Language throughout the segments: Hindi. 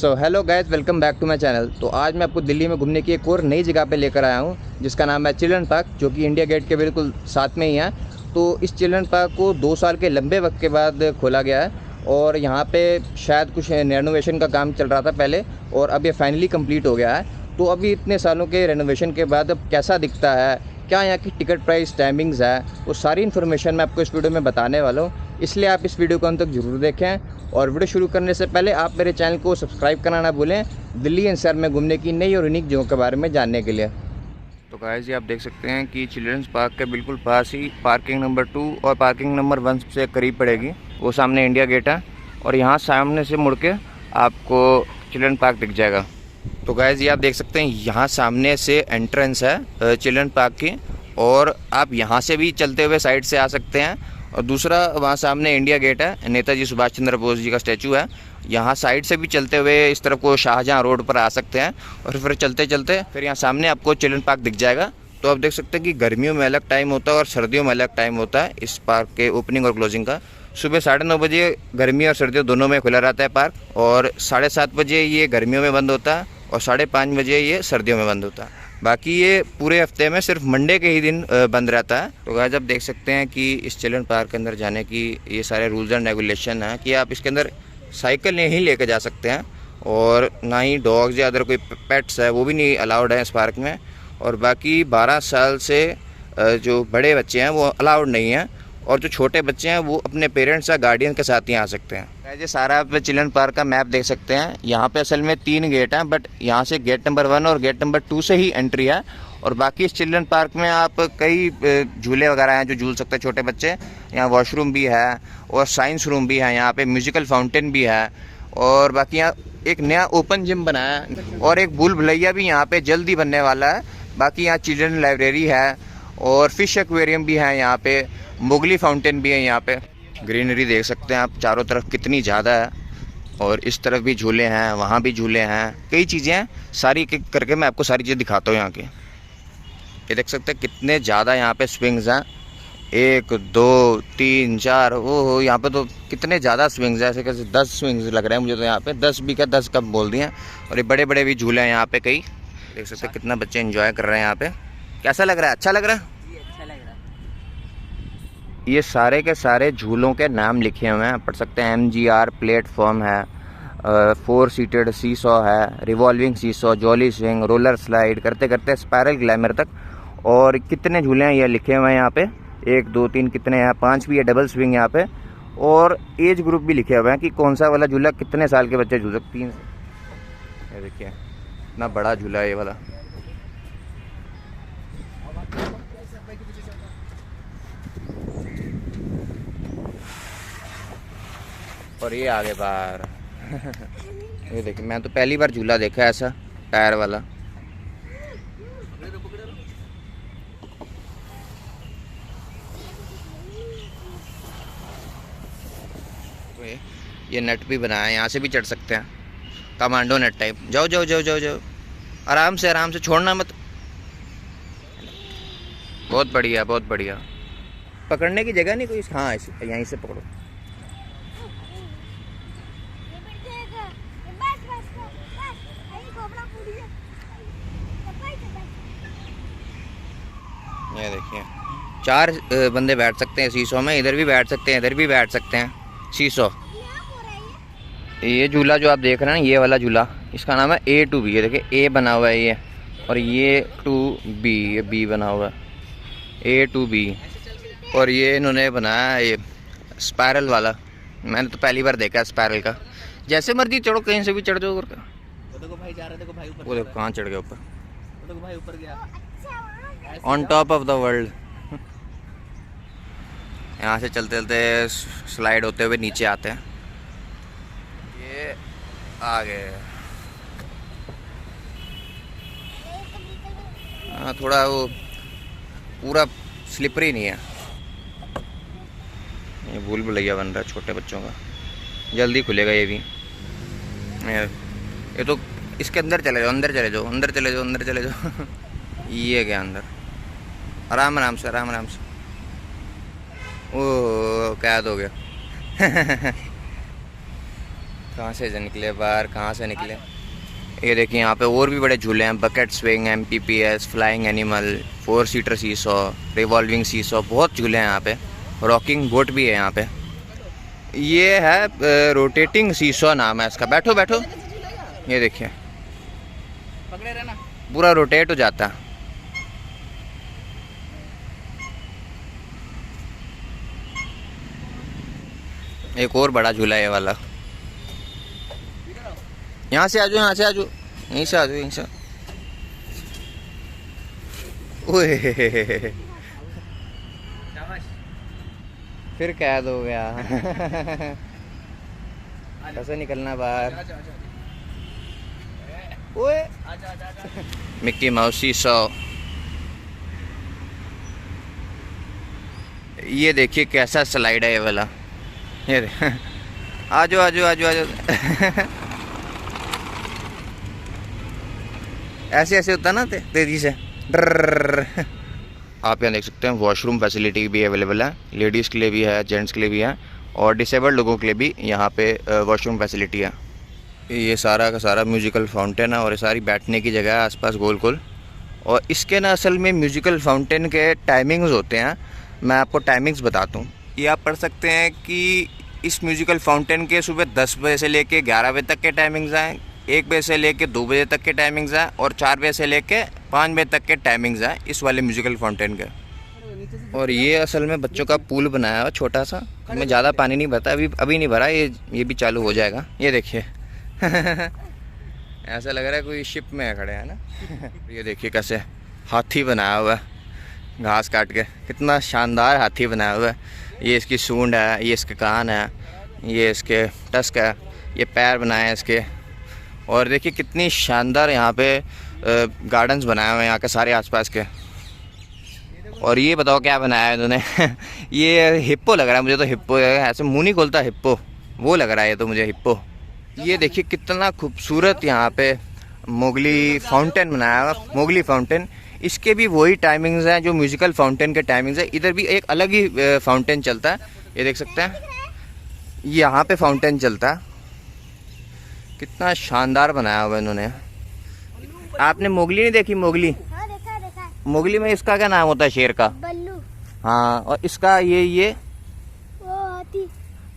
So hello guys, welcome back to my channel. तो आज मैं आपको दिल्ली में घूमने की एक और नई जगह पे लेकर आया हूँ जिसका नाम है चिल्ड्रन पार्क, जो कि इंडिया गेट के बिल्कुल साथ में ही है। तो इस चिल्ड्रन पार्क को 2 साल के लंबे वक्त के बाद खोला गया है और यहाँ पे शायद कुछ रेनोवेशन का काम चल रहा था पहले, और अब ये फाइनली कंप्लीट हो गया है। तो अभी इतने सालों के रेनोवेशन के बाद अब कैसा दिखता है, क्या यहाँ की टिकट प्राइस, टाइमिंग्स है, वो सारी इन्फॉर्मेशन मैं आपको इस वीडियो में बताने वाला हूँ। इसलिए आप इस वीडियो को अंत तक ज़रूर देखें। और वीडियो शुरू करने से पहले आप मेरे चैनल को सब्सक्राइब करना ना भूलें, दिल्ली एनसीआर में घूमने की नई और यूनिक जगहों के बारे में जानने के लिए। तो गाइस, ये आप देख सकते हैं कि चिल्ड्रंस पार्क के बिल्कुल पास ही पार्किंग नंबर 2 और पार्किंग नंबर 1 से करीब पड़ेगी। वो सामने इंडिया गेट है और यहाँ सामने से मुड़ के आपको चिल्ड्रन पार्क दिख जाएगा। तो गाइस, ये आप देख सकते हैं यहाँ सामने से एंट्रेंस है चिल्ड्रन पार्क की, और आप यहाँ से भी चलते हुए साइड से आ सकते हैं। और दूसरा, वहाँ सामने इंडिया गेट है, नेताजी सुभाष चंद्र बोस जी का स्टैचू है। यहाँ साइड से भी चलते हुए इस तरफ को शाहजहाँ रोड पर आ सकते हैं और फिर चलते चलते फिर यहाँ सामने आपको चिल्ड्रन पार्क दिख जाएगा। तो आप देख सकते हैं कि गर्मियों में अलग टाइम होता है और सर्दियों में अलग टाइम होता है इस पार्क के ओपनिंग और क्लोजिंग का। सुबह 9:30 बजे गर्मी और सर्दियों दोनों में खुला रहता है पार्क, और 7:30 बजे ये गर्मियों में बंद होता है और 5:30 बजे ये सर्दियों में बंद होता है। बाकी ये पूरे हफ्ते में सिर्फ मंडे के ही दिन बंद रहता है। तो गाइस, आप देख सकते हैं कि इस चिल्ड्रन पार्क के अंदर जाने की ये सारे रूल्स एंड रेगुलेशन हैं कि आप इसके अंदर साइकिल नहीं लेकर जा सकते हैं, और ना ही डॉग्स या अदर कोई पेट्स है वो भी नहीं अलाउड है इस पार्क में। और बाकी 12 साल से जो बड़े बच्चे हैं वो अलाउड नहीं हैं, और जो छोटे बच्चे हैं वो अपने पेरेंट्स या गार्डियन के साथ ही आ सकते हैं। ये सारा आप चिल्ड्रन पार्क का मैप देख सकते हैं। यहाँ पे असल में 3 गेट हैं, बट यहाँ से गेट नंबर 1 और गेट नंबर 2 से ही एंट्री है। और बाकी इस चिल्ड्रन पार्क में आप कई झूले वगैरह हैं जो झूल सकते हैं छोटे बच्चे। यहाँ वॉशरूम भी है और साइंस रूम भी है, यहाँ पे म्यूजिकल फाउंटेन भी है, और बाकी यहाँ एक नया ओपन जिम बनाया है, और एक भूल भुलैया भी यहाँ पे जल्द ही बनने वाला है। बाकी यहाँ चिल्ड्रन लाइब्रेरी है और फिश एक्वेरियम भी है, यहाँ पे मोगली फाउंटेन भी है। यहाँ पे ग्रीनरी देख सकते हैं आप चारों तरफ कितनी ज़्यादा है, और इस तरफ भी झूले हैं, वहाँ भी झूले हैं, कई चीज़ें हैं। सारी करके मैं आपको सारी चीज़ें दिखाता हूँ यहाँ की। ये देख सकते हैं कितने ज़्यादा यहाँ पे स्विंग्स हैं, 1 2 3 4, ओहो यहाँ पे तो कितने ज़्यादा स्विंग्स हैं, ऐसे कैसे 10 स्विंग्स लग रहे हैं मुझे तो यहाँ पे। 10 भी क्या, 10 कब बोल दिए। और ये बड़े बड़े भी झूले हैं यहाँ पे कई। देख सकते हैं कितना बच्चे इन्जॉय कर रहे हैं यहाँ पे। कैसा लग रहा है? अच्छा लग रहा है? ये सारे के सारे झूलों के नाम लिखे हुए हैं, पढ़ सकते हैं। MGR प्लेटफॉर्म है, 4 सीटेड सीसॉ है, revolving seesaw, jolly swing, roller slide, करते करते स्पायरल ग्लैमर तक। और कितने झूले हैं ये लिखे हुए हैं यहाँ पे, 1 2 3 कितने हैं, 5 भी है, डबल स्विंग यहाँ पे। और एज ग्रुप भी लिखे हुए हैं कि कौन सा वाला झूला कितने साल के बच्चे झूल सकते हैं। ये देखिए इतना बड़ा झूला है ये वाला। और ये आगे बाहर ये देखिए, मैं तो पहली बार झूला देखा ऐसा टायर वाला। तो ये नेट भी बनाया है, यहाँ से भी चढ़ सकते हैं, कमांडो नेट टाइप। जाओ जाओ जाओ जाओ जाओ, आराम से, छोड़ना मत। बहुत बढ़िया, बहुत बढ़िया। पकड़ने की जगह नहीं कोई? हाँ, यहीं से पकड़ो। ये देखिए 4 बंदे बैठ सकते हैं सीसो में, इधर भी बैठ सकते हैं, इधर भी बैठ सकते हैं सीसो। ये झूला जो आप देख रहे हैं, ये वाला झूला, इसका नाम है A to B। ये देखिए A बना हुआ है ये, और ये to B, ये B बना हुआ है, A to B। और ये इन्होंने बनाया है ये स्पायरल वाला। मैंने तो पहली बार देखा है स्पायरल का। जैसे मर्जी चढ़ो, कहीं से भी चढ़ जाओ। देखो भाई जा रहा है, देखो भाई ऊपर, वो देखो कहाँ चढ़ गया ऊपर, देखो भाई ऊपर गया, on top of the world. यहाँ से चलते चलते स्लाइड होते हुए नीचे आते हैं। ये आगे हाँ, थोड़ा वो पूरा स्लिपरी नहीं है। ये भूल भुलैया बन रहा है छोटे बच्चों का, जल्दी खुलेगा ये भी। ये तो इसके अंदर चले जाओ, अंदर चले जाओ, अंदर चले जाओ, अंदर चले जाओ। ये गया अंदर, आराम आराम से, आराम आराम से। ओह कैद हो गया। कहाँ से निकले बाहर, कहाँ से निकले। ये देखिए यहाँ पे और भी बड़े झूले हैं, bucket swing, MPPS, flying animal, 4 seater seesaw, revolving seesaw, बहुत झूले हैं यहाँ पे। रॉकिंग बोट भी है यहाँ पे। ये है रोटेटिंग सीसॉ नाम है इसका। बैठो बैठो, ये देखिए पकड़े रहना, पूरा रोटेट हो जाता है। एक और बड़ा झूला है ये वाला। यहाँ से आ जाओ, यहाँ से आ जाओ, यहीं से आ जाओ, यहीं से। ओए फिर कैद हो गया। कैसे निकलना बाहर। ओए मिक्की माउस सीसॉ। ये देखिए कैसा स्लाइड है ये वाला। ये आ जाओ आ जाओ आ जाओ आ जाओ। ऐसे ऐसे होता ना तेजी से डर। आप यहाँ देख सकते हैं वॉशरूम फैसिलिटी भी अवेलेबल है, लेडीज़ के लिए भी है, जेंट्स के लिए भी है, और डिसेबल्ड लोगों के लिए भी यहाँ पे वॉशरूम फैसिलिटी है। ये सारा का सारा म्यूजिकल फाउंटेन है और ये सारी बैठने की जगह है आसपास गोल गोल। और इसके ना असल में म्यूजिकल फाउंटेन के टाइमिंग्स होते हैं, मैं आपको टाइमिंग्स बताता हूँ। ये आप पढ़ सकते हैं कि इस म्यूजिकल फाउंटेन के सुबह 10 बजे से लेके 11 बजे तक के टाइमिंग्स हैं, 1 बजे से लेके 2 बजे तक के टाइमिंग्स हैं, और 4 बजे से लेके 5 बजे तक के टाइमिंग्स हैं इस वाले म्यूजिकल फाउंटेन के। और ये असल में बच्चों का पूल बनाया हुआ छोटा सा, इसमें ज़्यादा पानी नहीं भरता, अभी नहीं भरा, ये भी चालू हो जाएगा। ये देखिए ऐसा लग रहा है कोई शिप में खड़े हैं ना। ये देखिए कैसे हाथी बनाया हुआ है घास काट के, कितना शानदार हाथी बनाया हुआ है। ये इसकी सूंड है, ये इसके कान है, ये इसके टस्क है, ये पैर बनाए हैं इसके। और देखिए कितनी शानदार यहाँ पे गार्डन्स बनाए हुए हैं यहाँ के सारे आसपास के। और ये बताओ क्या बनाया है इन्होंने। ये हिप्पो लग रहा है मुझे तो, हिप्पो ऐसे मुंह नहीं खोलता हिप्पो, वो लग रहा है ये तो मुझे हिप्पो। ये देखिए कितना खूबसूरत यहाँ पे मोगली फाउंटेन बनाया हुआ, मोगली फाउंटेन। इसके भी वही टाइमिंग्स हैं जो म्यूजिकल फाउंटेन के टाइमिंग्स है। इधर भी एक अलग ही फाउंटेन चलता है, ये देख सकते हैं यहाँ पे फाउंटेन चलता है। कितना शानदार बनाया हुआ इन्होंने। आपने मोगली नहीं देखी? मोगली, हाँ, देखा। मोगली में इसका क्या नाम होता है? शेर का बल्लू। हाँ, और इसका ये वो हाथी।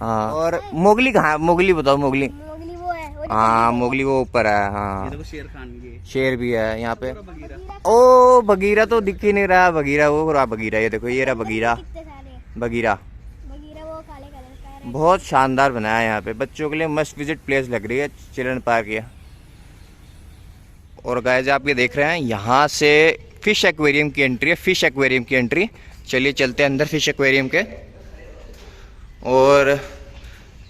हाँ। और मोगली कहाँ? मोगली बताओ, मोगली। मोगली वो है, वो हाँ मोगली वो ऊपर है। हाँ ये देखो शेर खान ये शेर भी है यहाँ पे। बगीरा। ओ बगीरा तो दिख ही नहीं रहा, बगीरा वो रहा बगीरा, ये देखो ये रहा बगीरा। कितने सारे हैं। बगीरा बगीरा वो काले कलर का है। बहुत शानदार बनाया है यहाँ पे, बच्चों के लिए मस्ट विजिट प्लेस लग रही है चिल्ड्रन पार्क ये। और गाइस आप ये देख रहे हैं यहाँ से फिश एक्वेरियम की एंट्री है, फिश एक्वेरियम की एंट्री। चलिए चलते हैं अंदर फिश एक्वेरियम के। और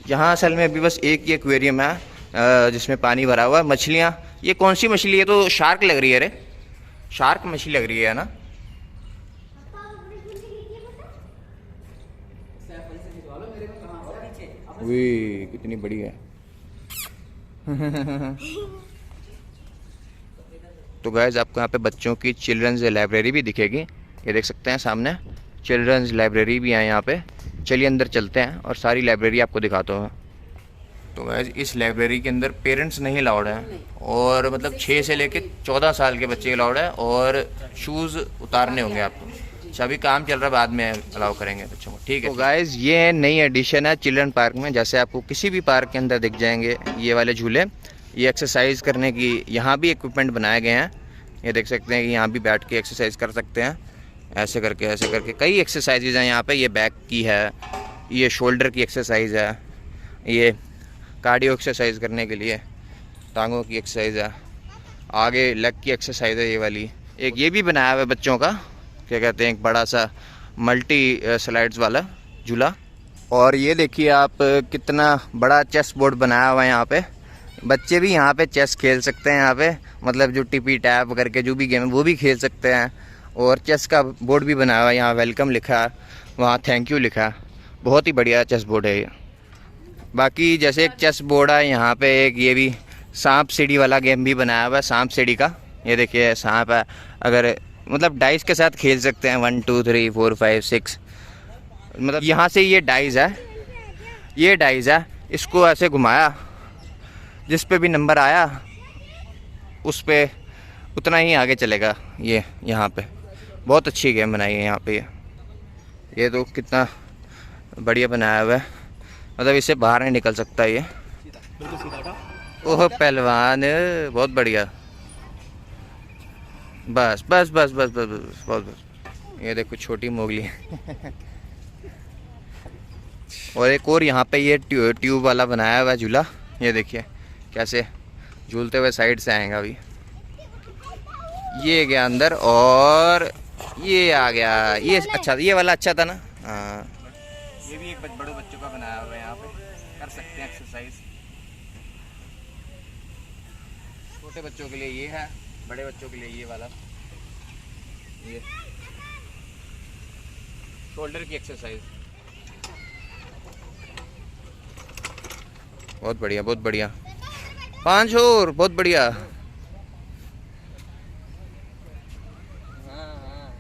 यहाँ असल में अभी बस एक ही एक्वेरियम है जिसमें पानी भरा हुआ है। मछलियाँ, ये कौन सी मछली है? तो शार्क लग रही है। अरे शार्क मछली लग रही है ना। वी कितनी बड़ी है। तो गाइस आपको यहाँ पे बच्चों की चिल्ड्रंस लाइब्रेरी भी दिखेगी, ये देख सकते हैं सामने चिल्ड्रंस लाइब्रेरी भी है यहाँ पे। चलिए अंदर चलते हैं और सारी लाइब्रेरी आपको दिखाता हूँ। तो गाइस इस लाइब्रेरी के अंदर पेरेंट्स नहीं अलाउड हैं, और मतलब 6 से लेके 14 साल के बच्चे अलाउड है, और शूज़ उतारने होंगे आपको। अभी काम चल रहा है, बाद में अलाउ करेंगे बच्चों को, ठीक है। तो गाइस ये नई एडिशन है चिल्ड्रन पार्क में। जैसे आपको किसी भी पार्क के अंदर दिख जाएंगे ये वाले झूले, ये एक्सरसाइज करने की यहाँ भी इक्विपमेंट बनाए गए हैं। ये देख सकते हैं कि यहाँ भी बैठ के एक्सरसाइज कर सकते हैं, ऐसे करके कई एक्सरसाइजेज हैं यहाँ पे। ये बैक की है, ये शोल्डर की एक्सरसाइज है, ये कार्डियो एक्सरसाइज करने के लिए टांगों की एक्सरसाइज है, आगे लेग की एक्सरसाइज है ये वाली। एक ये भी बनाया हुआ है बच्चों का, क्या कहते हैं, एक बड़ा सा मल्टी स्लाइड्स वाला झूला। और ये देखिए आप कितना बड़ा चेस बोर्ड बनाया हुआ है यहाँ पे। बच्चे भी यहाँ पे चेस खेल सकते हैं यहाँ पे, मतलब जो टिपी टैप करके जो भी गेम है वो भी खेल सकते हैं। और चेस का बोर्ड भी बनाया हुआ है, यहाँ वेलकम लिखा है, वहाँ थैंक यू लिखा है। बहुत ही बढ़िया चेस बोर्ड है ये। बाकी जैसे एक चेस बोर्ड है यहाँ पे, एक ये भी सांप सीढ़ी वाला गेम भी बनाया हुआ है, सांप सीढ़ी का। ये देखिए सांप है, अगर मतलब डाइस के साथ खेल सकते हैं 1 2 3 4 5 6। मतलब यहाँ से ये डाइस है, ये डाइस है, इसको ऐसे घुमाया जिस पे भी नंबर आया उस पे उतना ही आगे चलेगा। ये यहाँ पे बहुत अच्छी गेम बनाई है यहाँ पे। ये तो कितना बढ़िया बनाया हुआ है, मतलब इससे बाहर नहीं निकल सकता ये। बिल्कुल सीधा उठा। ओह पहलवान, बहुत बढ़िया। बस बस बस बस बस बस बस बस। ये देखो छोटी मोगली और एक और यहाँ पे ये ट्यूब वाला बनाया हुआ है झूला। ये देखिए कैसे झूलते हुए साइड से आएगा अभी। ये गया अंदर और ये आ गया। ये अच्छा, ये वाला अच्छा था ना। हाँ, ये भी एक बड़े बच्चों का बनाया हुआ है, यहाँ पे कर सकते हैं एक्सरसाइज। छोटे बच्चों के लिए ये है, बड़े बच्चों के लिए ये वाला, ये शोल्डर की एक्सरसाइज। बहुत बढ़िया, बहुत बढ़िया। 5 और, बहुत बढ़िया,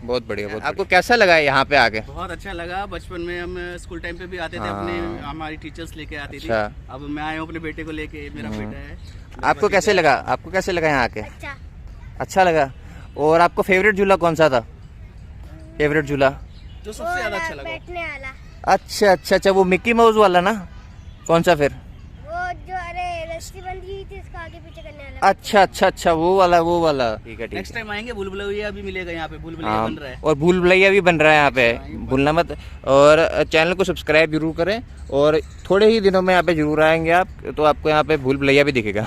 बहुत बढ़िया। बहुत आपको कैसा लगा यहाँ पे आके? बहुत अच्छा लगा। बचपन में हम स्कूल टाइम पे भी आते थे, अपने हमारी टीचर्स लेके आती थी। अच्छा। अब मैं आया हूँ अपने बेटे को लेके, मेरा बेटा है। आपको कैसे लगा? आपको कैसे लगा यहाँ आके? अच्छा। अच्छा लगा। और आपको फेवरेट झूला कौन सा था? फेवरेट झूला जो सबसे ज्यादा अच्छा लगा? बैठने वाला। अच्छा अच्छा अच्छा, वो मिक्की माउस वाला ना? कौन सा फिर? वो जो अरे रस्सी बंधी हुई थी उसका आगे पीछे करने वाला। अच्छा अच्छा अच्छा, वो वाला, वो वाला। ठीक है, ठीक नेक्स्ट है। टाइम आएंगे, भूल भुलैया भी मिलेगा यहाँ पे। भूल भुलैया हाँ, बन रहा है और भूल भुलैया भी बन रहा है यहाँ पे, भूलना मत। और चैनल को सब्सक्राइब जरूर करें और थोड़े ही दिनों में यहाँ पे जरूर आएंगे आप, तो आपको यहाँ पे भूल भुलैया भी दिखेगा।